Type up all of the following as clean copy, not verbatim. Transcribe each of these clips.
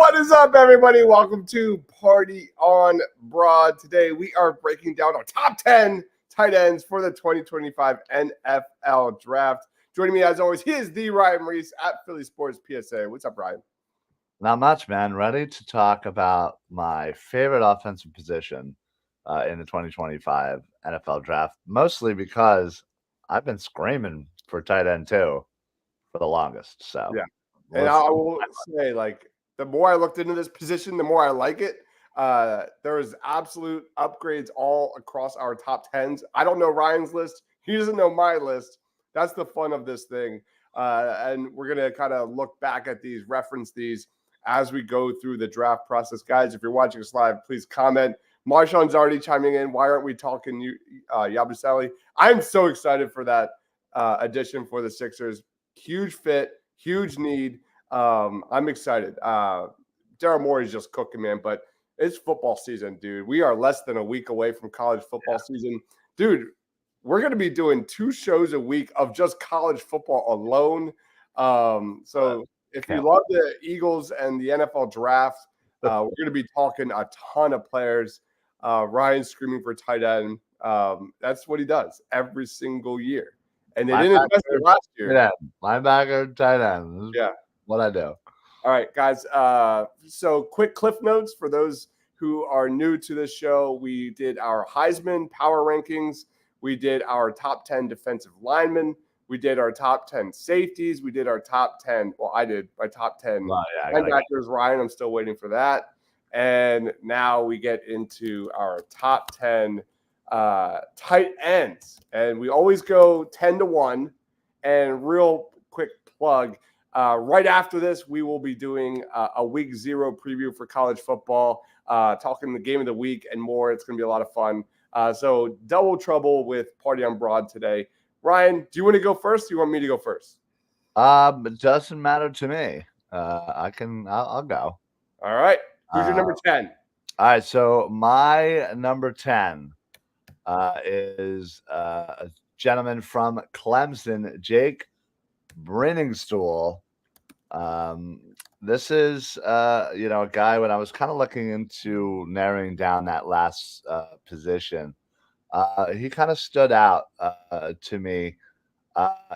What is up, everybody? Welcome to Party on Broad. Today, we are breaking down our top 10 tight ends for the 2025 NFL Draft. Joining me, as always, he is the Ryan Reese at Philly Sports PSA. What's up, Ryan? Not much, man. Ready to talk about my favorite offensive position in the 2025 NFL Draft, mostly because I've been screaming for tight end too for the longest. So, yeah. And I will say, the more I looked into this position, the more I like it. There's absolute upgrades all across our top 10s. I don't know Ryan's list. He doesn't know my list. That's the fun of this thing. And we're going to kind of look back at these, reference these as we go through the draft process. Guys, if you're watching us live, please comment. Marshawn's already chiming in. Why aren't we talking Yabusele? I'm so excited for that addition for the Sixers. Huge fit, huge need. I'm excited. Daryl Morey's just cooking, man, but it's football season, dude. We are less than a week away from college football season. Dude, we're going to be doing 2 shows a week of just college football alone. So if you love the Eagles and the NFL draft, we're going to be talking a ton of players. Ryan's screaming for tight end. That's what he does every single year. And they didn't invest it last year. Yeah, linebacker, tight end. Yeah. What I do. All right, guys. So quick cliff notes for those who are new to this show. We did our Heisman power rankings. We did our top 10 defensive linemen. We did our top 10 safeties. We did our top 10. Well, I did my top 10 linebackers. Ryan, I'm still waiting for that. And now we get into our top 10 tight ends. And we always go 10-1. And real quick plug, right after this, we will be doing a week 0 preview for college football, talking the game of the week and more. It's going to be a lot of fun. So double trouble with Party on Broad today. Ryan, do you want to go first? Or do you want me to go first? It doesn't matter to me. I'll go. All right. Who's your number 10? All right. So my number 10 is a gentleman from Clemson, Jake Brenningstool. This is a guy, when I was kind of looking into narrowing down that last position, he kind of stood out to me.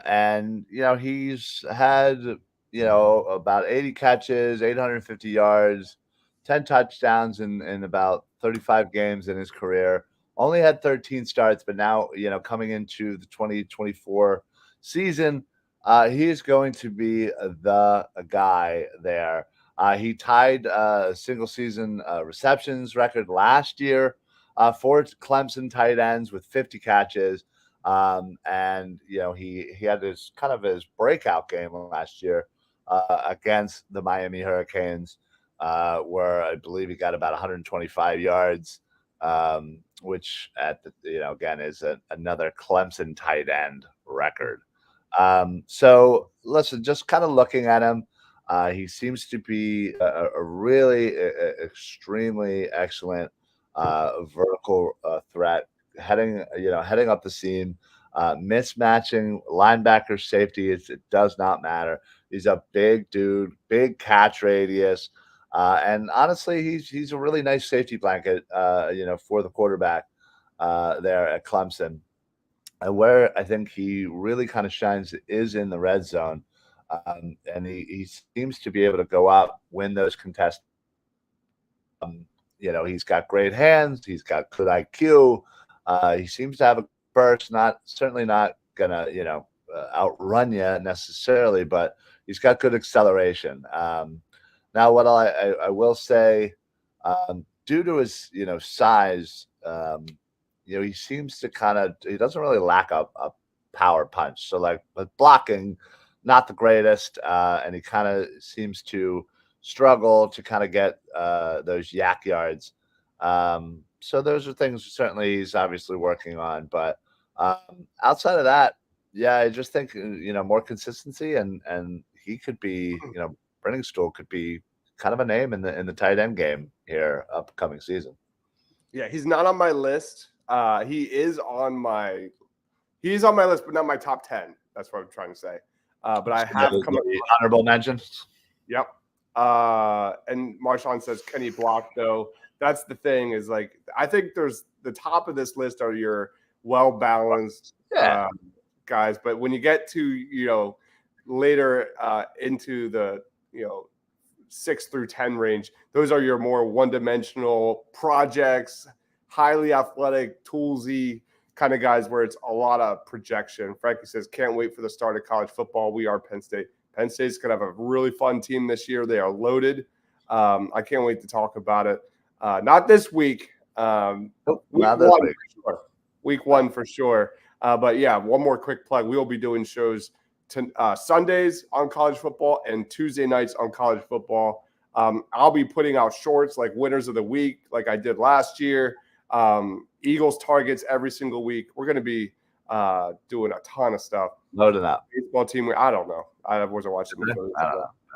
And he's had about 80 catches, 850 yards, 10 touchdowns in about 35 games in his career. Only had 13 starts, but now coming into the 2024 season, he is going to be the guy there. He tied a single season receptions record last year for Clemson tight ends with 50 catches. And he had his kind of his breakout game last year against the Miami Hurricanes, where I believe he got about 125 yards, which again is another Clemson tight end record. So listen, just kind of looking at him, he seems to be a really extremely excellent vertical threat, heading up the seam, mismatching linebacker safety. It does not matter. He's a big dude, big catch radius. And honestly, he's a really nice safety blanket, for the quarterback there at Clemson. And where I think he really kind of shines is in the red zone. And he seems to be able to go out, win those contests. He's got great hands. He's got good IQ. He seems to have a burst, certainly not going to, outrun you necessarily, but he's got good acceleration. Now, what I will say, due to his, size, he seems to he doesn't really lack a power punch. So like with blocking, not the greatest. And he kind of seems to struggle to kind of get those yak yards. So those are things certainly he's obviously working on. But outside of that, yeah, I just think, more consistency and he could be, Brenningstool could be kind of a name in the tight end game here upcoming season. Yeah, he's not on my list. He's on my list, but not my top 10. That's what I'm trying to say. But I have come up honorable mentions. Yep. And Marshawn says, can he block though? That's the thing is like, I think there's the top of this list are your well-balanced guys. But when you get to, later into the, 6 through 10 range, those are your more one-dimensional projects, highly athletic, toolsy kind of guys where it's a lot of projection. Frankie says, can't wait for the start of college football. We are Penn State. Penn State's going to have a really fun team this year. They are loaded. I can't wait to talk about it. Not this week. Not this week. For sure. Week 1 for sure. But yeah, one more quick plug. We will be doing shows Sundays on college football and Tuesday nights on college football. I'll be putting out shorts like winners of the week, like I did last year. Eagles targets every single week. We're going to be doing a ton of stuff. Loading up. Baseball team. I don't know. I wasn't watching.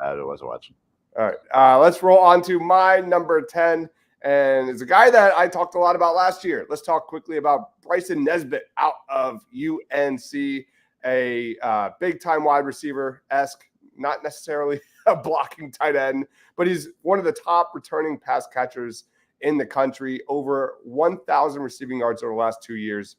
I wasn't watching. All right. Let's roll on to my number 10. And it's a guy that I talked a lot about last year. Let's talk quickly about Bryson Nesbitt out of UNC, a big-time wide receiver-esque, not necessarily a blocking tight end, but he's one of the top returning pass catchers in the country, over 1,000 receiving yards over the last 2 years,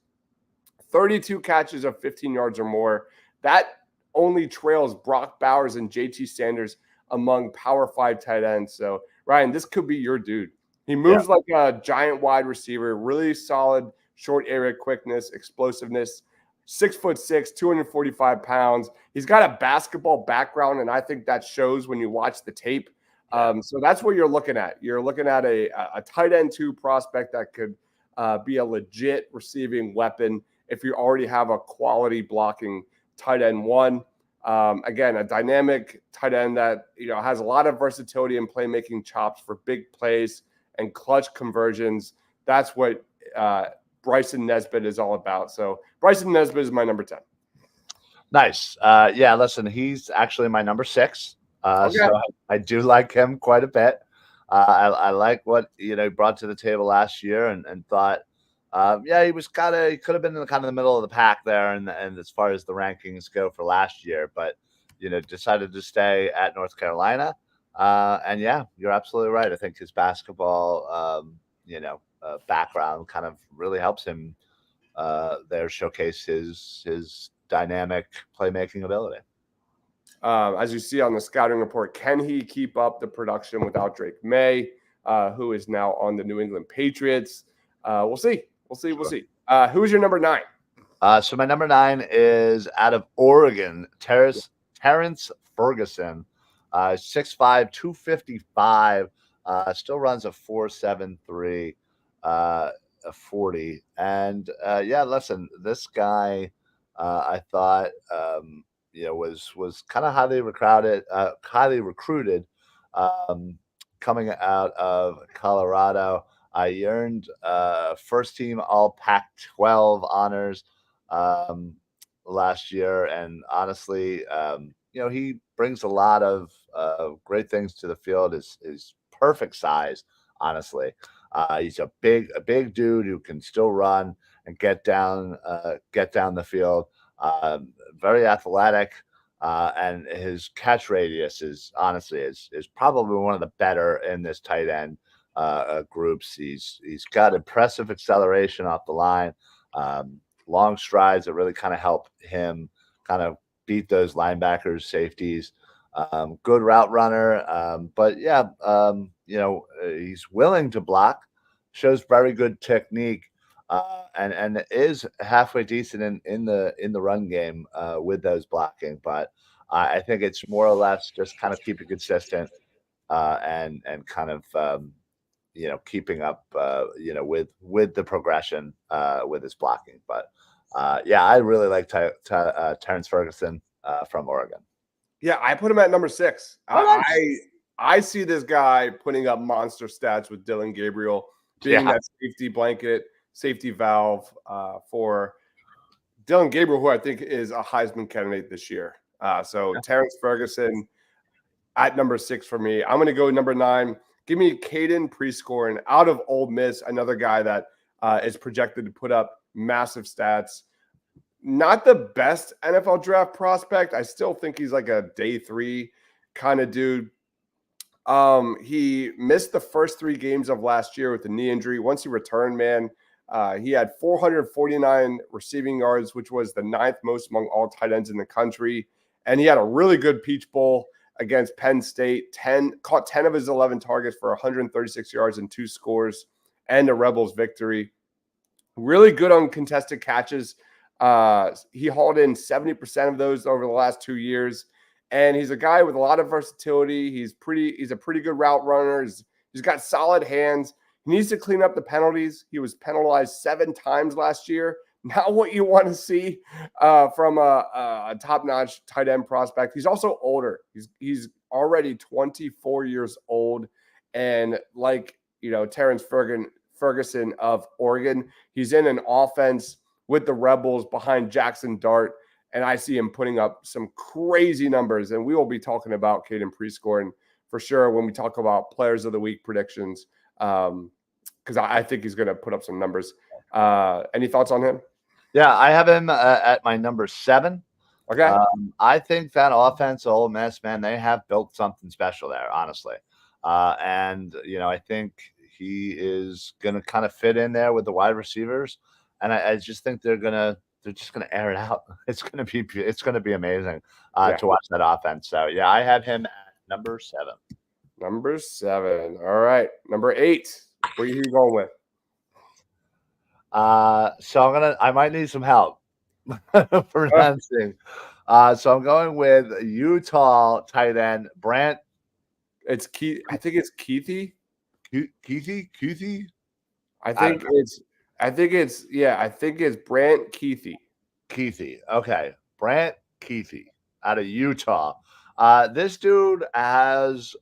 32 catches of 15 yards or more. That only trails Brock Bowers and JT Sanders among Power 5 tight ends. So, Ryan, this could be your dude. He moves like a giant wide receiver, really solid short area quickness, explosiveness, 6'6", 245 pounds. He's got a basketball background, and I think that shows when you watch the tape. So that's what you're looking at. You're looking at a tight end 2 prospect that could be a legit receiving weapon if you already have a quality blocking tight end 1. Again, a dynamic tight end that has a lot of versatility and playmaking chops for big plays and clutch conversions. That's what Bryson Nesbitt is all about. So Bryson Nesbitt is my number 10. Nice. Listen, he's actually my number 6. So I do like him quite a bit. I like what he brought to the table last year, and thought, he could have been in the middle of the pack there, and as far as the rankings go for last year, but decided to stay at North Carolina. And you're absolutely right. I think his basketball, background kind of really helps him there showcase his dynamic playmaking ability. As you see on the scouting report, can he keep up the production without Drake May, who is now on the New England Patriots? We'll see. We'll see. Who is your number 9? So my number 9 is out of Oregon, Terrence Ferguson, 6'5", 255, still runs a 4.73, a 40. And listen, this guy, I thought, was kind of highly recruited, coming out of Colorado. I earned first team All Pac-12 honors last year, and honestly, he brings a lot of great things to the field. Is perfect size, honestly. He's a big dude who can still run and get down the field. Very athletic, and his catch radius is probably one of the better in this tight end groups. He's got impressive acceleration off the line, long strides that really kind of help him kind of beat those linebackers, safeties. Good route runner, but he's willing to block, shows very good technique, and is halfway decent in the run game with those blocking. But I think it's more or less just kind of keeping consistent, and kind of keeping up with the progression with his blocking. But I really like Terrence Ferguson from Oregon. Yeah, I put him at number 6. I see this guy putting up monster stats with Dylan Gabriel being that safety blanket, safety valve for Dylan Gabriel, who I think is a Heisman candidate this year. Terrence Ferguson at number 6 for me. I'm going to go number 9. Give me Caden Prescorn out of Ole Miss, another guy that is projected to put up massive stats. Not the best NFL draft prospect. I still think he's like a day 3 kind of dude. He missed the first 3 games of last year with a knee injury. Once he returned, man, he had 449 receiving yards, which was the 9th most among all tight ends in the country. And he had a really good Peach Bowl against Penn State. Caught 10 of his 11 targets for 136 yards and 2 scores, and a Rebels victory. Really good on contested catches. He hauled in 70% of those over the last 2 years. And he's a guy with a lot of versatility. He's a pretty good route runner. He's got solid hands. He needs to clean up the penalties. He was penalized 7 times last year. Not what you want to see from a top-notch tight end prospect. He's also older. He's already 24 years old. And like, Terrence Ferguson of Oregon, he's in an offense with the Rebels behind Jackson Dart, and I see him putting up some crazy numbers. And we will be talking about Caden Preseason for sure when we talk about Players of the Week predictions, because I think he's going to put up some numbers. Any thoughts on him? Yeah, I have him at my number 7. Okay. I think that offense, Ole Miss, man, they have built something special there, honestly. And I think he is going to kind of fit in there with the wide receivers, and I just think they're just gonna air it out. It's gonna be amazing to watch that offense. So yeah, I have him at number 7. Number 7. All right, number 8. Where are you going with? So I might need some help pronouncing. So I'm going with Utah tight end Brant. It's Keith. I think it's Keithy. Keithy. I think it's Brant Keithy. Keithy. Okay. Brant Keithy out of Utah. This dude has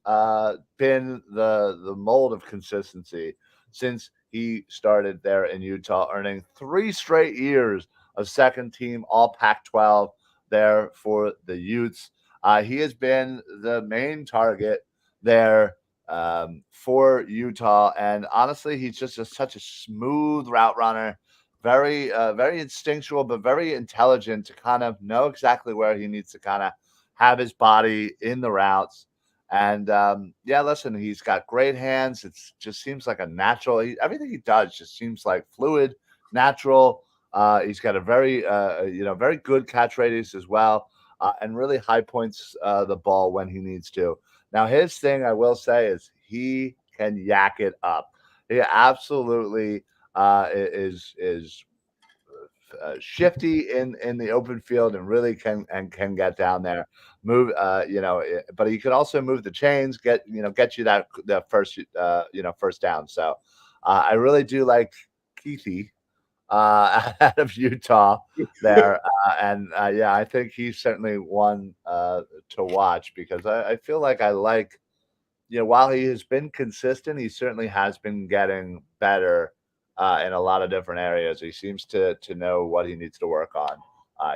been the mold of consistency since he started there in Utah, earning 3 straight years of second team All Pac-12 there for the Utes. He has been the main target there for Utah, and honestly, he's just such a smooth route runner, very instinctual, but very intelligent to kind of know exactly where he needs to kind of have his body in the routes. And listen, he's got great hands. It just seems like a natural. Everything he does just seems like fluid, natural. He's got a very good catch radius as well, and really high points the ball when he needs to. Now, his thing, I will say, is he can yak it up. He absolutely is shifty in the open field and really can get down there, move. But he can also move the chains, get you that the first down. So I really do like Keithy out of Utah there. I think he's certainly one to watch because I feel like while he has been consistent, he certainly has been getting better in a lot of different areas. He seems to know what he needs to work on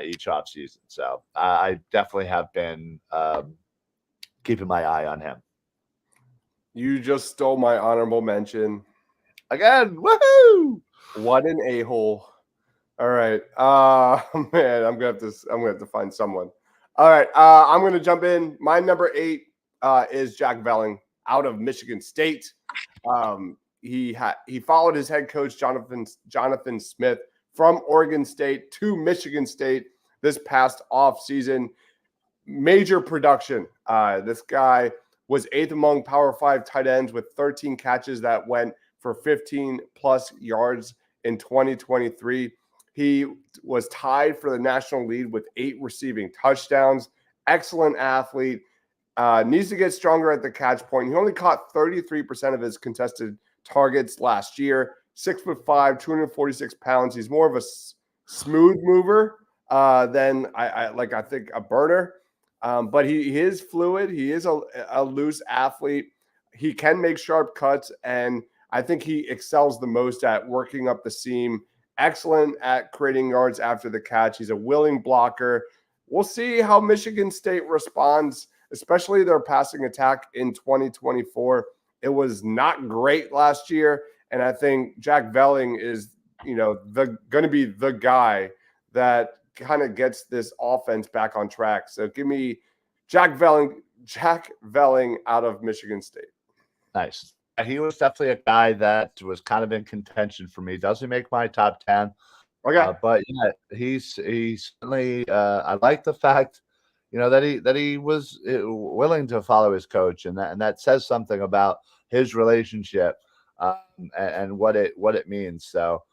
each offseason. So I definitely have been keeping my eye on him. You just stole my honorable mention. Again, woohoo! What an a-hole. All right. Man, I'm gonna have to find someone. All right. I'm gonna jump in. My number 8 is Jack Velling out of Michigan State. He followed his head coach Jonathan Smith from Oregon State to Michigan State this past offseason. Major production. This guy was 8th among Power 5 tight ends with 13 catches that went for 15 plus yards in 2023. He was tied for the national lead with 8 receiving touchdowns. Excellent athlete. Needs to get stronger at the catch point. He only caught 33% of his contested targets last year. 6'5", 246 pounds. He's more of a smooth mover than I think a burner. But he is fluid. He is a loose athlete. He can make sharp cuts, and I think he excels the most at working up the seam. Excellent at creating yards after the catch. He's a willing blocker. We'll see how Michigan State responds, especially their passing attack in 2024. It was not great last year, and I think Jack Velling is, going to be the guy that kind of gets this offense back on track. So give me Jack Velling Jack Velling out of Michigan State. Nice. He was definitely a guy that was kind of in contention for me. Doesn't make my top 10, Okay. but yeah, he's certainly. I like the fact, that he was willing to follow his coach, and that says something about his relationship, and what it means. So,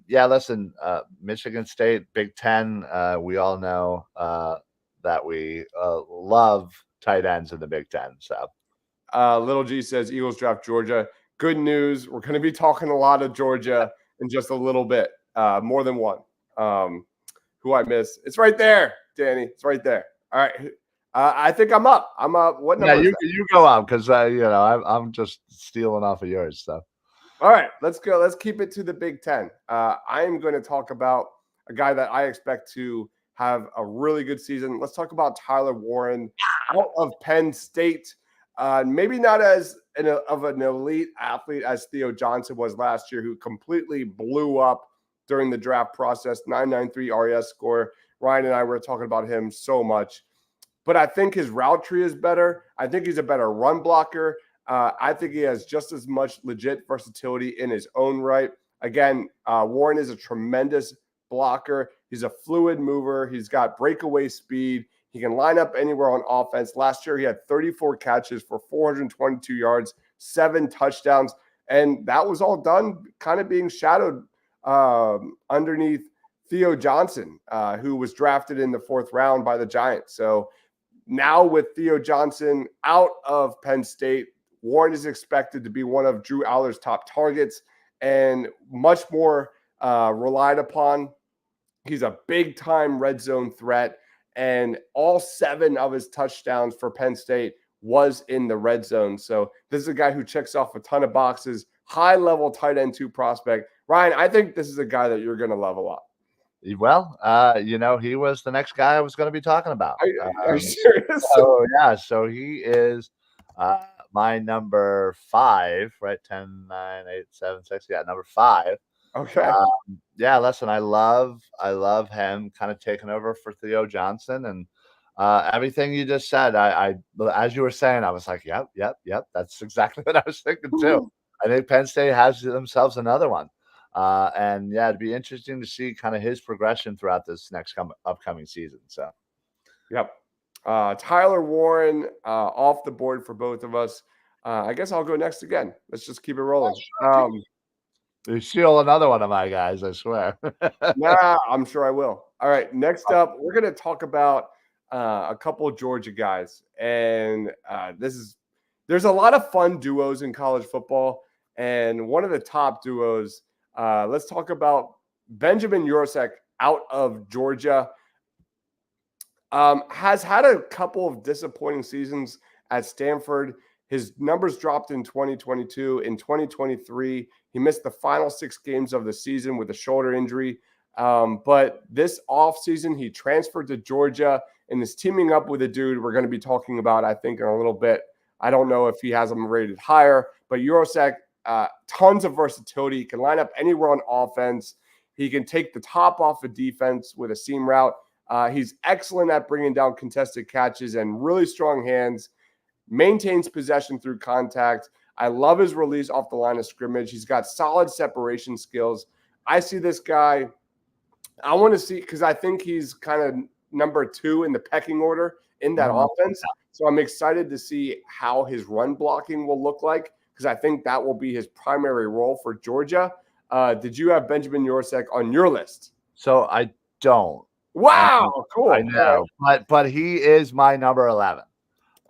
yeah, listen, Michigan State, Big Ten. We all know that we love tight ends in the Big Ten. So. Little G says Eagles draft Georgia. Good news. We're going to be talking a lot of Georgia in just a little bit, more than one. Who I miss? It's right there, Danny. It's right there. All right. I think I'm up. I'm up. What Yeah, number is you that? you go out because I'm just stealing off of yours. So All right, let's go. Let's keep it to the Big Ten. I am going to talk about a guy that I expect to have a really good season. Let's talk about Tyler Warren out of Penn State. Maybe not as of an elite athlete as Theo Johnson was last year, who completely blew up during the draft process. 993 RES score. Ryan and I were talking about him so much. But I think his route tree is better. I think he's a better run blocker. I think he has just as much legit versatility in his own right. Again, Warren is a tremendous blocker. He's a fluid mover. He's got breakaway speed. He can line up anywhere on offense. Last year, he had 34 catches for 422 yards, 7 touchdowns. And that was all done kind of being shadowed underneath Theo Johnson, who was drafted in the 4th round by the Giants. So now with Theo Johnson out of Penn State, Warren is expected to be one of Drew Aller's top targets and much more relied upon. He's a big-time red zone threat, and all 7 of his touchdowns for Penn State was in the red zone. So this is a guy who checks off a ton of boxes, high-level tight end 2 prospect. Ryan, I think this is a guy that you're going to love a lot. well, he was the next guy I was going to be talking about. Are you serious? So yeah, so he is my number 5, right? 10, 9, 8, 7, 6. Yeah, number 5. Okay. Yeah, listen, I love him kind of taking over for Theo Johnson, and everything you just said. I as you were saying, I was like, yep, yep, yep. That's exactly what I was thinking too. I think Penn State has themselves another one. And yeah, it'd be interesting to see kind of his progression throughout this next upcoming season. So, Yep. Tyler Warren off the board for both of us. I guess I'll go next again. Let's just keep it rolling. you steal another one of my guys, I swear. Nah, I'm sure I will. All right. Next up, we're going to talk about a couple of Georgia guys. And there's a lot of fun duos in college football. And one of the top duos, let's talk about Benjamin Urasek out of Georgia. Has had a couple of disappointing seasons at Stanford. His numbers dropped in 2022. In 2023, he missed the final 6 games of the season with a shoulder injury. But this offseason, he transferred to Georgia and is teaming up with a dude we're going to be talking about, I think, in a little bit. I don't know if he has him rated higher, but Urasek, tons of versatility. He can line up anywhere on offense. He can take the top off of defense with a seam route. He's excellent at bringing down contested catches and really strong hands, maintains possession through contact. I love his release off the line of scrimmage. He's got solid separation skills. I see this guy. I want to see, because I think he's kind of number 2 in the pecking order in that offense. So I'm excited to see how his run blocking will look like, because I think that will be his primary role for Georgia. Did you have Benjamin Urasek on your list? So I don't. Wow, cool. I know, but he is my number 11.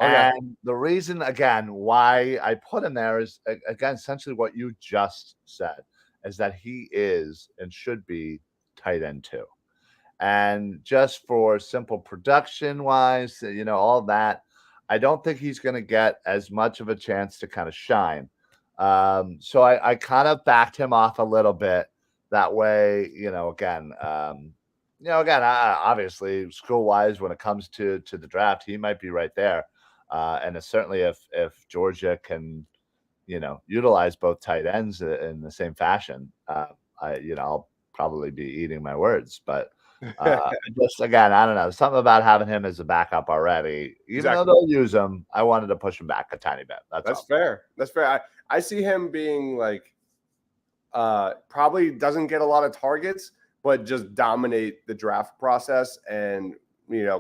Okay. And the reason, again, why I put him there is, again, essentially what you just said, is that he is and should be tight end 2. And just for simple production wise, all that, I don't think he's going to get as much of a chance to kind of shine. So I kind of backed him off a little bit that way, again, obviously school wise, when it comes to the draft, he might be right there. And it's certainly if Georgia can, utilize both tight ends in the same fashion, I'll probably be eating my words. But Just again, I don't know, something about having him as a backup already. Even though Exactly. they'll use him, I wanted to push him back a tiny bit. That's That's all. fair. That's fair. I see him being like probably doesn't get a lot of targets, but just dominate the draft process and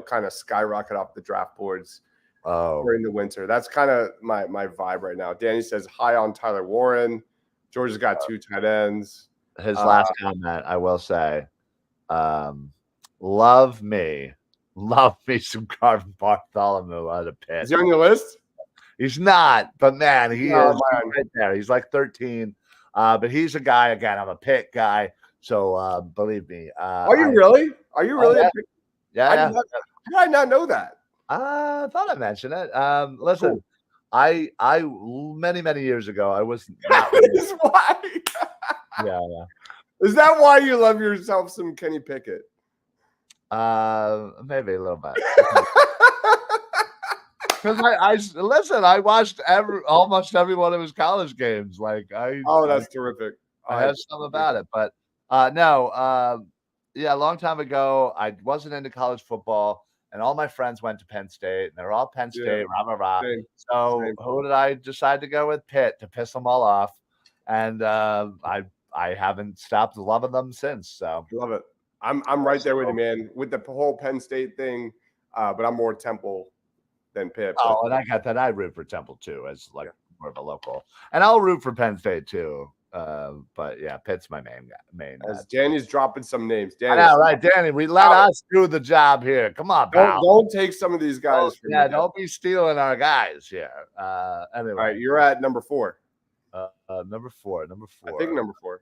kind of skyrocket off the draft boards Oh, during the winter. That's kind of my vibe right now. Danny says high on Tyler Warren. Georgia's got 2 tight ends. his last comment, I will say, love me some Carvin Bartholomew out of Pitt. Is he on your list? He's not, but man, he No, is right there. He's like 13. But he's a guy, again, I'm a Pitt guy. So believe me. Are you really? Are you really? Yeah. How did I not know that? I thought I mentioned it. Listen, Cool. I many years ago, I was not That is why. yeah. Is that why you love yourself some Kenny Pickett? Maybe a little bit. Because I watched almost every one of his college games. Like that's terrific. I have some about it, but no, yeah, a long time ago, I wasn't into college football, and all my friends went to Penn State, and they're all Penn State, rah rah rah. So who did I decide to go with? Pitt, to piss them all off, and I haven't stopped loving them since. So love it. I'm right there with you, man, with the whole Penn State thing, but I'm more Temple than Pitt. Oh, and I got that. I root for Temple too, as like more of a local, and I'll root for Penn State too. But yeah, Pitt's my main. As Danny's dropping some names. I know, right, Danny? Let us do the job here. Come on, pal. Don't take some of these guys. Don't be stealing our guys here. Anyway, all right, you're at number 4. Number four. I think number 4.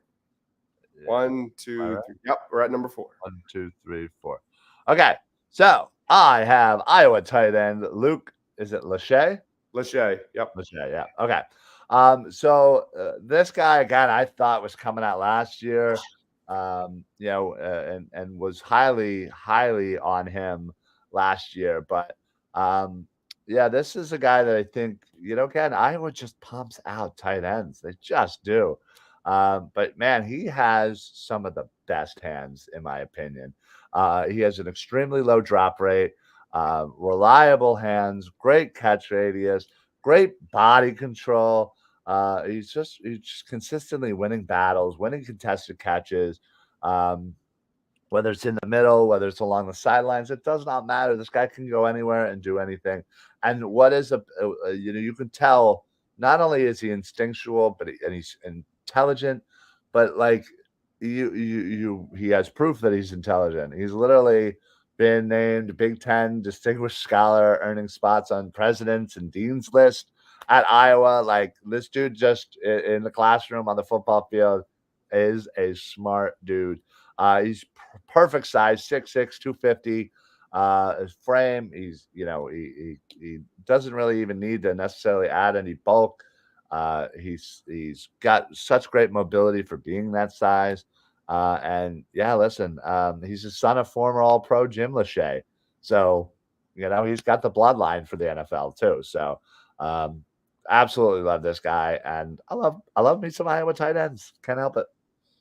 Yeah. 1, 2, 3. Yep, we're at number 4. 1, 2, 3, 4. Okay, so I have Iowa tight end Luke. Is it Lachey? Lachey. Yep. Lachey. Yeah. Okay. So this guy again, I thought was coming out last year. And was highly on him last year. But this is a guy that I think, again, Iowa just pumps out tight ends. They just do. But man, he has some of the best hands, in my opinion. He has an extremely low drop rate, reliable hands, great catch radius, great body control. He's just consistently winning battles, winning contested catches. Whether it's in the middle, whether it's along the sidelines, it does not matter. This guy can go anywhere and do anything. And what is you can tell, not only is he instinctual, but he's intelligent, but like he has proof that he's intelligent. He's literally been named Big Ten Distinguished Scholar, earning spots on presidents and dean's list at Iowa. Like, this dude just in the classroom, on the football field, is a smart dude. He's perfect size, 6'6", 250. His frame, he's he doesn't really even need to necessarily add any bulk. He's got such great mobility for being that size. And yeah, listen, he's the son of former All-Pro Jim Lachey. So, he's got the bloodline for the NFL too. So, absolutely love this guy. And I love me some Iowa tight ends. Can't help it.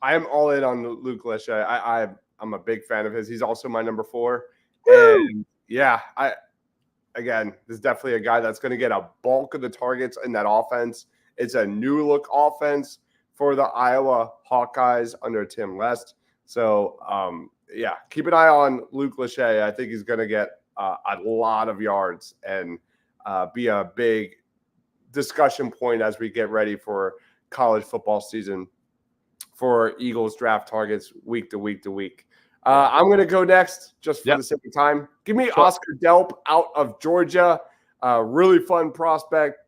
I am all in on Luke Lachey. I'm a big fan of his. He's also my number 4. And yeah, this is definitely a guy that's going to get a bulk of the targets in that offense. It's a new look offense for the Iowa Hawkeyes under Tim Lest. So, keep an eye on Luke Lachey. I think he's going to get a lot of yards and be a big discussion point as we get ready for college football season for Eagles draft targets week to week. I'm going to go next just for the sake of time. Give me Oscar Delp out of Georgia. Really fun prospect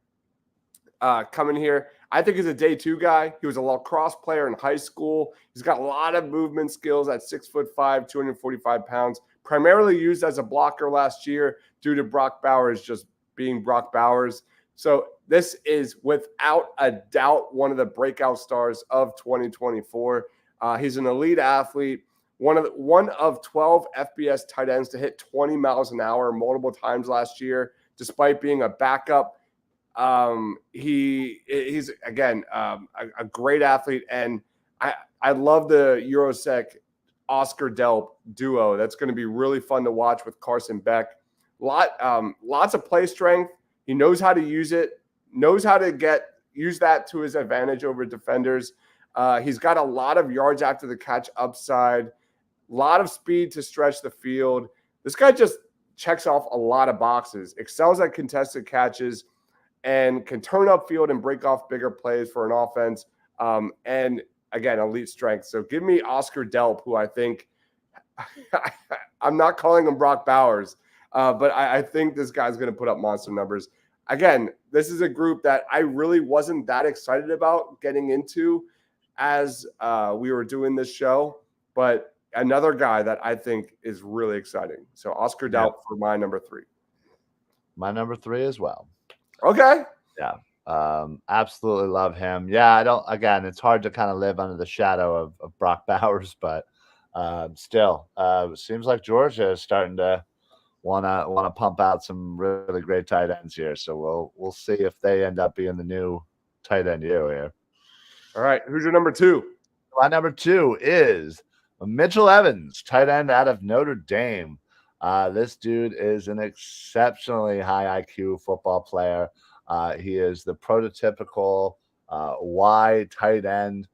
coming here. I think he's a day 2 guy. He was a lacrosse player in high school. He's got a lot of movement skills at 6'5", 245 pounds, primarily used as a blocker last year due to Brock Bowers just being Brock Bowers. So this is without a doubt one of the breakout stars of 2024. He's an elite athlete, one of 12 FBS tight ends to hit 20 miles an hour multiple times last year, despite being a backup. He's again a great athlete, and I love the Eurosec Oscar Delp duo. That's going to be really fun to watch with Carson Beck. Lots of play strength. He knows how to use it, knows how to use that to his advantage over defenders. He's got a lot of yards after the catch upside, a lot of speed to stretch the field. This guy just checks off a lot of boxes, excels at contested catches, and can turn upfield and break off bigger plays for an offense. And again, elite strength. So give me Oscar Delp, who I think I'm not calling him Brock Bowers, but I think this guy's going to put up monster numbers. Again, this is a group that I really wasn't that excited about getting into as we were doing this show, but another guy that I think is really exciting. So Oscar Delp for my number 3. My number 3 as well. Okay. Yeah. Absolutely love him. Yeah, again, it's hard to kind of live under the shadow of Brock Bowers, but still, it seems like Georgia is starting to wanna pump out some really great tight ends here. So we'll see if they end up being the new tight end here. All right. Who's your number 2? My number 2 is Mitchell Evans, tight end out of Notre Dame. This dude is an exceptionally high IQ football player. He is the prototypical wide tight end.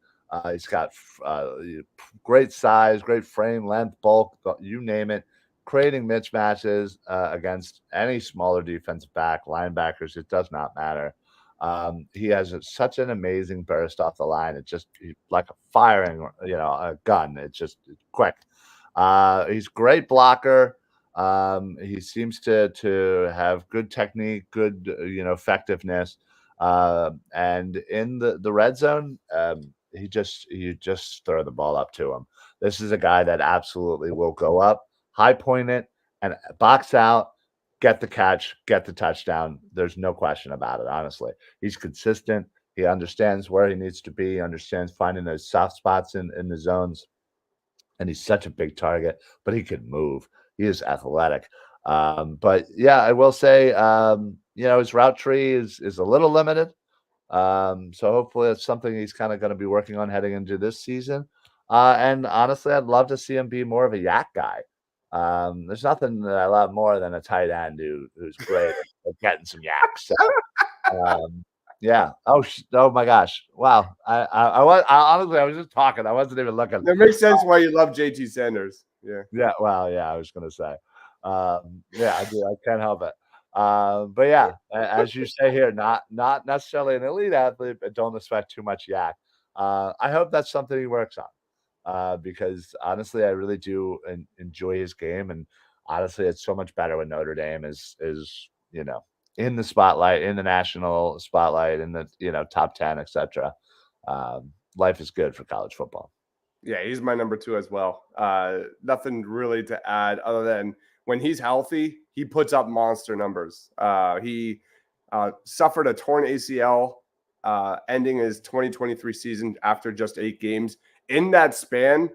He's got great size, great frame, length, bulk, you name it, creating mismatches against any smaller defensive back, linebackers. It does not matter. He has such an amazing burst off the line. It's just like a firing, a gun. It's quick. He's a great blocker. He seems to have good technique, good effectiveness, and in the red zone, you just throw the ball up to him. This is a guy that absolutely will go up, high point it, and box out, get the catch, get the touchdown. There's no question about it. Honestly, he's consistent. He understands where he needs to be. Understands finding those soft spots in the zones. And he's such a big target, but he can move. He is athletic. But yeah, I will say, his route tree is a little limited. So hopefully it's something he's kind of going to be working on heading into this season. And honestly, I'd love to see him be more of a yak guy. There's nothing that I love more than a tight end who's great at getting some yaks. So, yeah. Oh my gosh. Wow. I honestly, I was just talking. I wasn't even looking. That makes sense why you love JT Sanders. Yeah. Yeah. Well, yeah, I was going to say. Yeah, I do. I can't help it. But yeah, as you say here, not necessarily an elite athlete, but don't expect too much yak. I hope that's something he works on. Because honestly, I really do enjoy his game. And honestly, it's so much better when Notre Dame is in the spotlight, in the national spotlight, in the top 10, etc. Life is good for college football. Yeah, he's my number 2 as well. Nothing really to add other than when he's healthy, he puts up monster numbers. He suffered a torn ACL ending his 2023 season after just 8 games. In that span,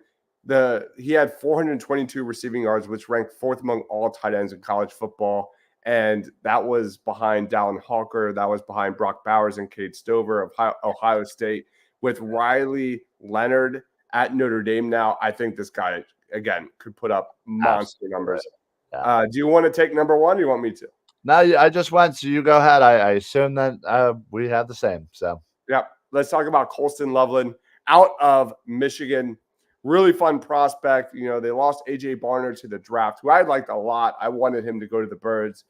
he had 422 receiving yards, which ranked 4th among all tight ends in college football. And that was behind Dallin Hawker. That was behind Brock Bowers and Cade Stover of Ohio State. With Riley Leonard at Notre Dame now, I think this guy, again, could put up monster numbers. Yeah. Do you want to take number 1 or do you want me to? No, I just went, so you go ahead. I assume that we have the same. So, yeah, let's talk about Colston Loveland out of Michigan. Really fun prospect. They lost A.J. Barner to the draft, who I liked a lot. I wanted him to go to the Birds.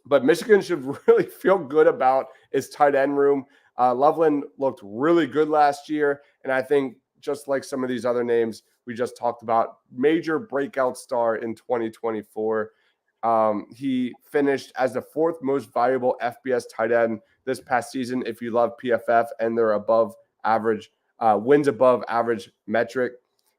But Michigan should really feel good about its tight end room. Loveland looked really good last year, and I think just like some of these other names we just talked about, major breakout star in 2024. He finished as the 4th most valuable FBS tight end this past season if you love PFF and their above average wins above average metric.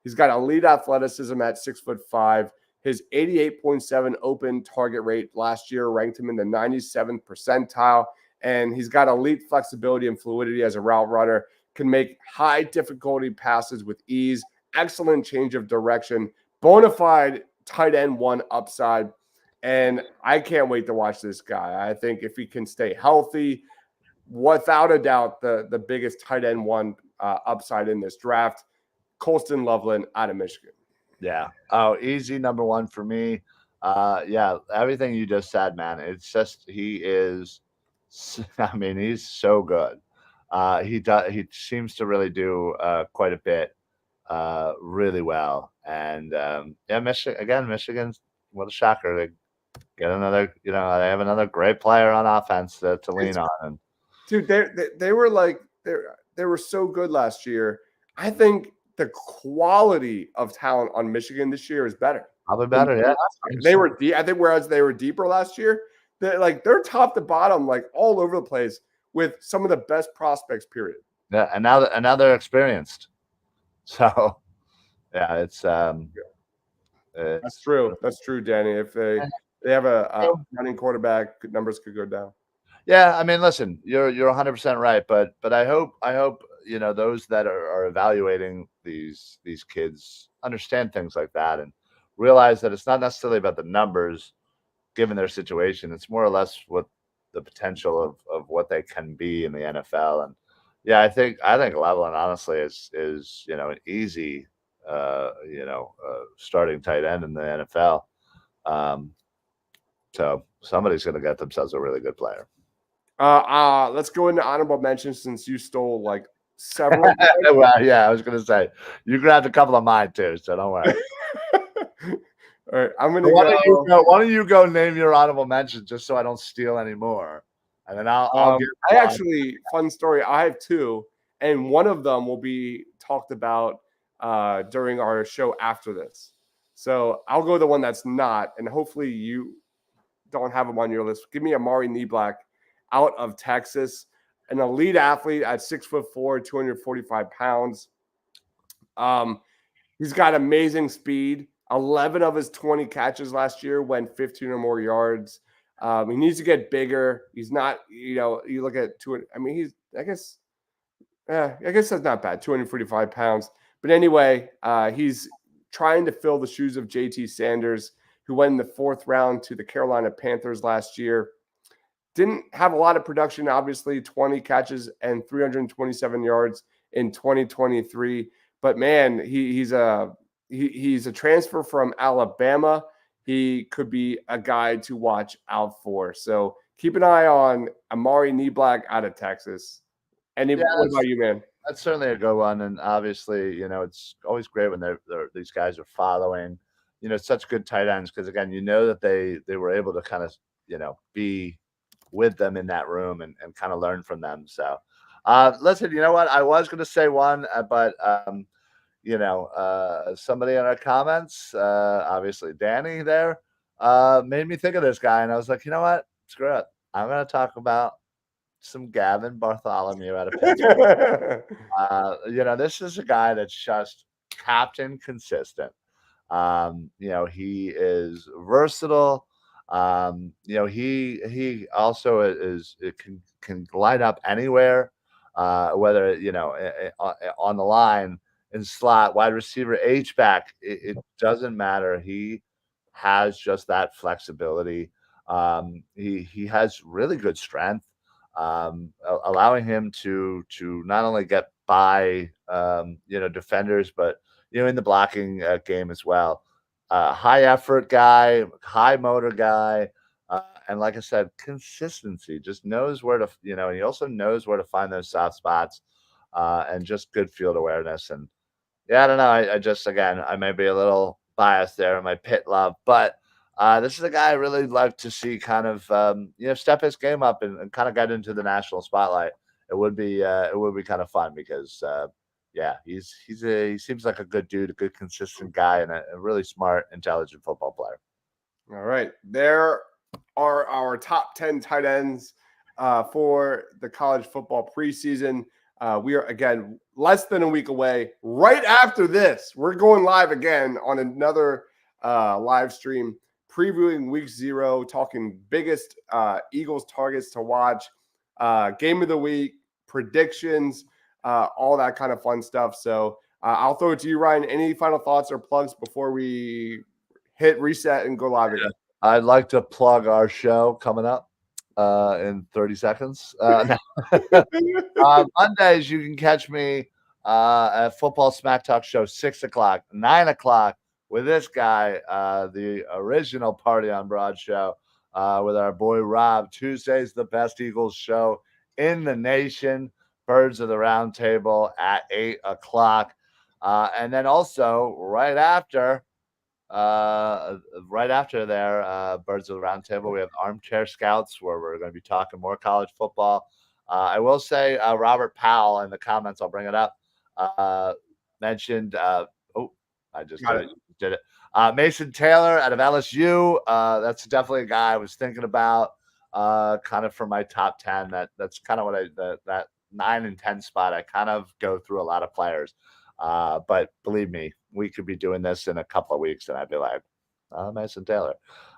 He's got elite athleticism at 6'5". His 88.7 open target rate last year ranked him in the 97th percentile. And he's got elite flexibility and fluidity as a route runner, can make high difficulty passes with ease, excellent change of direction, bona fide tight end 1 upside. And I can't wait to watch this guy. I think if he can stay healthy, without a doubt, the biggest tight end 1 upside in this draft. Colston Loveland out of Michigan. Yeah. Oh, easy number one for me. Yeah, everything you just said, man. It's just he is. I mean, he's so good. He does. He seems to really do quite a bit, really well. And yeah, Michigan again. Michigan's what a shocker. They get another. You know, they have another great player on offense to lean on. And Dude, they were like they were so good last year. I think the quality of talent on Michigan this year is better. probably better. Yeah. They were deep. I think whereas they were deeper last year, they're top to bottom, like all over the place with some of the best prospects. Period. Yeah, and now they're experienced. So yeah, it's That's true. That's true, Danny. If they have a running quarterback, numbers could go down. Yeah, I mean, listen, you're 100% right, but I hope you know those that are evaluating these kids understand things like that and realize that it's not necessarily about the numbers given their situation. It's more or less what the potential of what they can be in the NFL. And yeah, I think Leveland honestly is you know an easy starting tight end in the NFL. Um, so somebody's going to get themselves a really good player. Let's go into honorable mentions since you stole like several. Well, yeah, I was gonna say you grabbed a couple of mine too, so don't worry. All right, I'm gonna Why go. don't you go name your honorable mentions just so I don't steal any more, and then I'll get. I actually fun story. I have two, and one of them will be talked about during our show after this. So I'll go the one that's not, and hopefully you don't have him on your list. Give me Amari Neblack out of Texas, an elite athlete at 6'4", 245 pounds. He's got amazing speed. 11 of his 20 catches last year went 15 or more yards. He needs to get bigger. He's not, you look at 200. I mean, I guess that's not bad. 245 pounds. But anyway, he's trying to fill the shoes of JT Sanders, who went in the 4th round to the Carolina Panthers last year. Didn't have a lot of production, obviously, 20 catches and 327 yards in 2023. But man, he's a transfer from Alabama. He could be a guy to watch out for. So keep an eye on Amari Neblack out of Texas. What about you, man? That's certainly a good one, and obviously, you know, it's always great when these guys are following, you know, such good tight ends because again, you know that they were able to kind of, you know, be with them in that room and kind of learn from them. So, listen, you know what? I was going to say one, but somebody in our comments, obviously Danny there, made me think of this guy, and I was like, you know what? Screw it. I'm going to talk about some Gavin Bartholomew out of Pittsburgh. This is a guy that's just captain consistent. He is versatile. He also can line up anywhere, whether on the line, in slot, wide receiver, H back. It doesn't matter. He has just that flexibility. He has really good strength, allowing him to not only get by defenders, but in the blocking game as well. High effort guy, high motor guy, and like I said, consistency. Just knows where to, and he also knows where to find those soft spots, and just good field awareness. And yeah, I don't know. I just, again, I may be a little biased there in my pit love, but this is a guy I really like to see kind of, step his game up and kind of get into the national spotlight. It would be kind of fun because, he seems like a good dude, a good consistent guy, and a really smart, intelligent football player. All right, there are our top 10 tight ends for the college football preseason. We are, again, less than a week away. Right after this, we're going live again on another live stream, previewing week 0, talking biggest Eagles targets to watch, game of the week, predictions, all that kind of fun stuff. So I'll throw it to you, Ryan. Any final thoughts or plugs before we hit reset and go live again? I'd like to plug our show coming up in 30 seconds. Mondays, you can catch me a football smack talk show, 6 o'clock, 9 o'clock with this guy, the original Party on Broad show with our boy Rob. Tuesday's the best Eagles show in the nation. Birds of the Round Table at 8 o'clock. And then also right after there, Birds of the Round Table, we have Armchair Scouts, where we're going to be talking more college football. I will say Robert Powell in the comments, I'll bring it up, mentioned, I just did it. Mason Taylor out of LSU. That's definitely a guy I was thinking about kind of for my top 10. That's kind of what that 9 and 10 spot. I kind of go through a lot of players. But believe me, we could be doing this in a couple of weeks and I'd be like, Mason Taylor.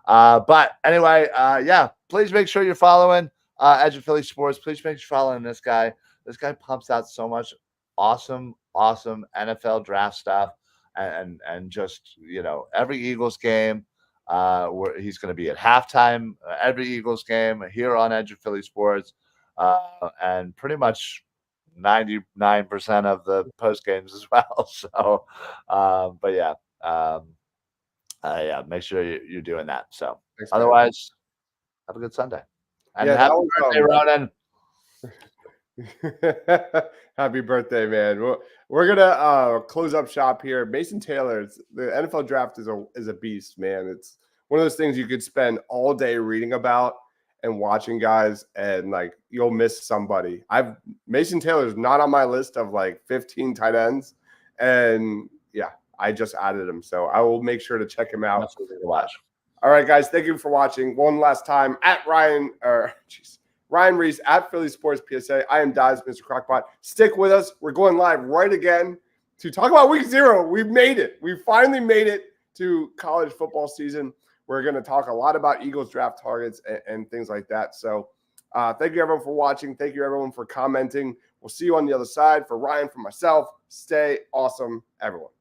But anyway, yeah, please make sure you're following Edge of Philly Sports. Please make sure you're following this guy. This guy pumps out so much awesome NFL draft stuff and just, every Eagles game where he's going to be at halftime, every Eagles game here on Edge of Philly Sports, and pretty much 99% of the post games as well. So, but yeah, yeah, make sure you're doing that. So, Thanks, otherwise, have a good Sunday. And Yeah, happy birthday, Ronan. Happy birthday, man. We're gonna close up shop here. Mason Taylor, the NFL draft is a beast, man. It's one of those things you could spend all day reading about and watching guys, and like you'll miss somebody. Mason Taylor's not on my list of like 15 tight ends, and yeah, I just added him, so I will make sure to check him out. Watch. All right, guys, thank you for watching. One last time at Ryan Reese at Philly Sports PSA. I am Dives, Mr. Crockpot. Stick with us. We're going live right again to talk about week 0. We've made it. We finally made it to college football season. We're going to talk a lot about Eagles draft targets and things like that. So thank you, everyone, for watching. Thank you, everyone, for commenting. We'll see you on the other side. For Ryan, for myself, stay awesome, everyone.